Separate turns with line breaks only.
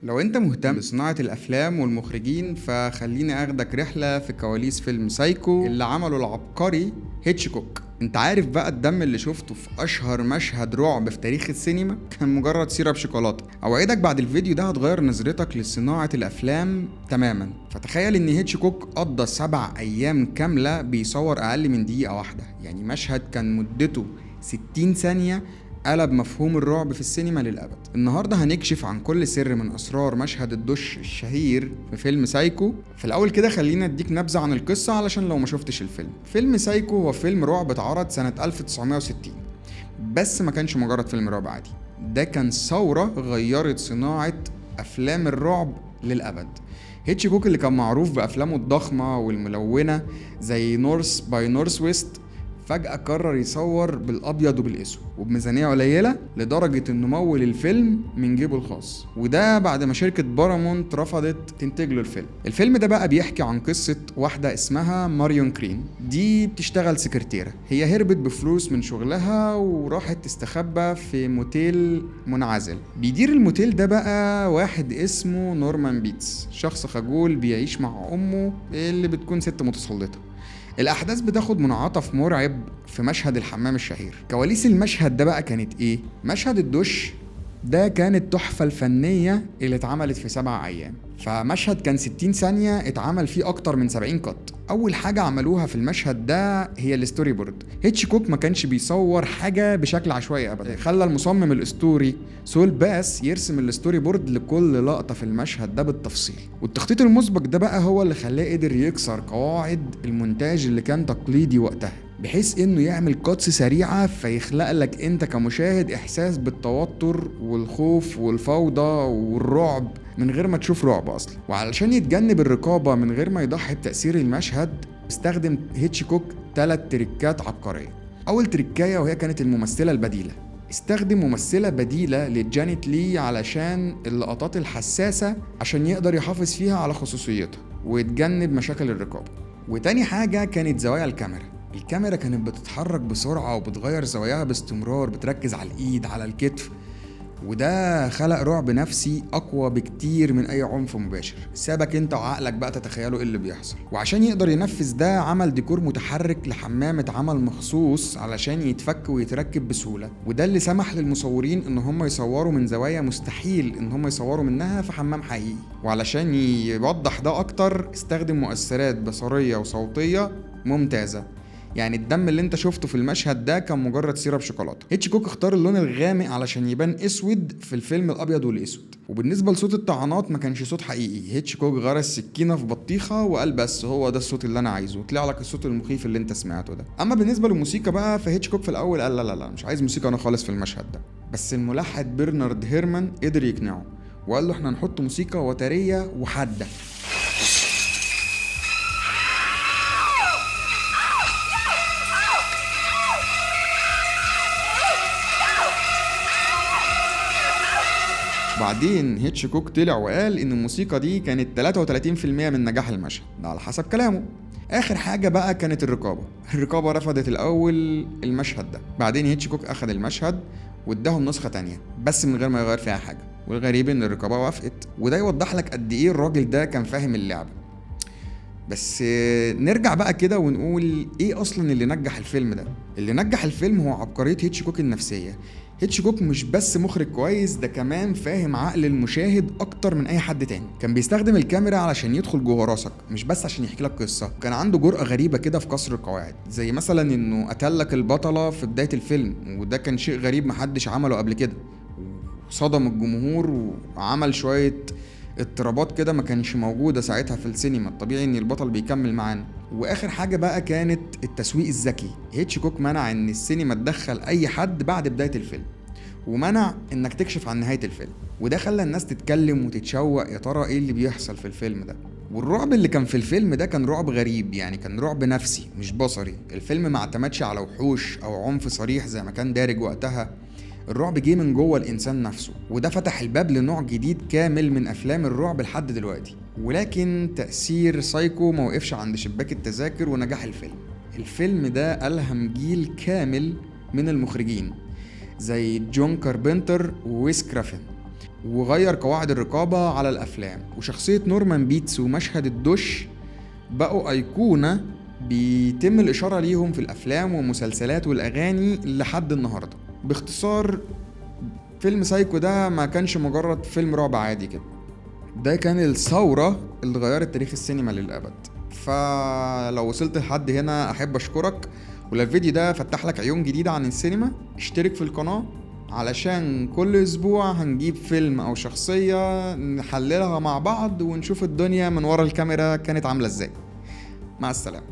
لو انت مهتم بصناعة الافلام والمخرجين فخليني اخدك رحلة في كواليس فيلم سايكو اللي عمله العبقري هيتشكوك. انت عارف بقى الدم اللي شفته في اشهر مشهد رعب في تاريخ السينما كان مجرد سيرب شوكولاتة. اوعدك بعد الفيديو ده هتغير نظرتك لصناعة الافلام تماما. فتخيل ان هيتشكوك قضى 7 ايام كاملة بيصور اقل من دقيقة واحدة، يعني مشهد كان مدته 60 ثانية قلب مفهوم الرعب في السينما للأبد. النهاردة هنكشف عن كل سر من أسرار مشهد الدش الشهير في فيلم سايكو. في الأول كده خلينا اديك نبذة عن القصة علشان لو ما شفتش الفيلم. فيلم سايكو هو فيلم رعب اتعرض سنة 1960، بس ما كانش مجرد فيلم رعب عادي، ده كان ثورة غيرت صناعة أفلام الرعب للأبد. هيتشكوك اللي كان معروف بأفلامه الضخمة والملونة زي نورث باي نورث ويست فجأة قرر يصور بالأبيض وبالأسود وبميزانية قليلة لدرجة إنه مول الفيلم من جيبه الخاص، وده بعد ما شركة بارامونت رفضت تنتج له الفيلم. الفيلم ده بقى بيحكي عن قصة واحدة اسمها ماريون كرين، دي بتشتغل سكرتيرة. هي هربت بفلوس من شغلها وراحت تستخبى في موتيل منعزل. بيدير الموتيل ده بقى واحد اسمه نورمان بيتس، شخص خجول بيعيش مع أمه اللي بتكون ست متسلطة. الأحداث بتاخد منعطف مرعب في مشهد الحمام الشهير. كواليس المشهد ده بقى كانت إيه؟ مشهد الدش ده كانت تحفة الفنية اللي اتعملت في 7 أيام. فمشهد كان 60 ثانية اتعمل فيه أكتر من 70 قط. أول حاجة عملوها في المشهد ده هي الستوري بورد. هيتشكوك ما كانش بيصور حاجة بشكل عشوائي أبدا، خلى المصمم الأسطوري سول باس يرسم الستوري بورد لكل لقطة في المشهد ده بالتفصيل. والتخطيط المسبق ده بقى هو اللي خلاه قدر يكسر قواعد المونتاج اللي كان تقليدي وقتها، بحيث انه يعمل كاتس سريعة فيخلق لك انت كمشاهد احساس بالتوتر والخوف والفوضى والرعب من غير ما تشوف رعب اصلا. وعلشان يتجنب الرقابة من غير ما يضحي بتأثير المشهد، استخدم هيتشكوك 3 تريكات عبقرية. اول تريكاية وهي كانت الممثلة البديلة. استخدم ممثلة بديلة لجانيت لي علشان اللقطات الحساسة عشان يقدر يحافظ فيها على خصوصيتها ويتجنب مشاكل الرقابة. وتاني حاجة كانت زوايا الكاميرا. الكاميرا كانت بتتحرك بسرعة وبتغير زواياها باستمرار، بتركز على الإيد على الكتف، وده خلق رعب نفسي أقوى بكتير من أي عنف مباشر. سابك أنت وعقلك بقى تتخيلوا إيه اللي بيحصل. وعشان يقدر ينفذ ده عمل ديكور متحرك لحمام اتعمل مخصوص علشان يتفك ويتركب بسهولة، وده اللي سمح للمصورين إن هم يصوروا من زوايا مستحيل إن هم يصوروا منها في حمام حقيقي. وعلشان يوضح ده أكتر استخدم مؤثرات بصرية وصوتية ممتازة. يعني الدم اللي انت شفته في المشهد ده كان مجرد سيرب شوكولاته. هيتشكوك اختار اللون الغامق علشان يبان اسود في الفيلم الابيض والاسود. وبالنسبه لصوت الطعنات ما كانش صوت حقيقي، هيتشكوك غرس سكينه في بطيخه وقال بس هو ده الصوت اللي انا عايزه، وطلع لك الصوت المخيف اللي انت سمعته ده. اما بالنسبه للموسيقى بقى فهيتشكوك في الاول قال لا مش عايز موسيقى انا خالص في المشهد ده، بس الملحن برنارد هيرمان قدر يقنعه وقال له احنا نحط موسيقى وتريه وحاده. بعدين هيتشكوك طلع وقال ان الموسيقى دي كانت 33% من نجاح المشهد ده على حسب كلامه. اخر حاجة بقى كانت الرقابة رفضت الاول المشهد ده. بعدين هيتشكوك اخد المشهد واداهم نسخة تانية بس من غير ما يغير فيها حاجة، والغريب ان الرقابة وافقت، وده يوضح لك قد ايه الراجل ده كان فاهم اللعبة. بس نرجع بقى كده ونقول ايه اصلا اللي نجح الفيلم ده. اللي نجح الفيلم هو عبقرية هيتشكوك النفسية. هيتشكوك مش بس مخرج كويس، ده كمان فاهم عقل المشاهد اكتر من اي حد تاني. كان بيستخدم الكاميرا علشان يدخل جوه راسك مش بس عشان يحكي لك قصة. كان عنده جرأة غريبة كده في كسر القواعد، زي مثلا انه قتلك البطلة في بداية الفيلم، وده كان شيء غريب محدش عمله قبل كده، وصدم الجمهور وعمل شوية اضطرابات كده ما كانش موجودة ساعتها في السينما. الطبيعي ان البطل بيكمل معانا. واخر حاجة بقى كانت التسويق الذكي. هيتشكوك منع ان السينما تدخل اي حد بعد بداية الفيلم، ومنع انك تكشف عن نهاية الفيلم، وده خلى الناس تتكلم وتتشوق يا ترى ايه اللي بيحصل في الفيلم ده. والرعب اللي كان في الفيلم ده كان رعب غريب، يعني كان رعب نفسي مش بصري. الفيلم ما اعتمدش على وحوش او عنف صريح زي ما كان دارج وقتها، الرعب جه من جوه الانسان نفسه، وده فتح الباب لنوع جديد كامل من افلام الرعب لحد دلوقتي. ولكن تأثير سايكو ما وقفش عند شباك التذاكر ونجاح الفيلم ده ألهم جيل كامل من المخرجين زي جون كاربنتر وويس كرافن، وغير قواعد الرقابة على الأفلام. وشخصية نورمان بيتس ومشهد الدش بقوا أيقونة بيتم الإشارة ليهم في الأفلام والمسلسلات والأغاني لحد النهاردة. باختصار، فيلم سايكو ده ما كانش مجرد فيلم رعب عادي كده، ده كان الثورة اللي غيرت تاريخ السينما للأبد. فلو وصلت لحد هنا أحب أشكرك، ولو الفيديو ده فتح لك عيون جديدة عن السينما اشترك في القناة، علشان كل أسبوع هنجيب فيلم أو شخصية نحللها مع بعض ونشوف الدنيا من ورا الكاميرا كانت عاملة ازاي. مع السلامة.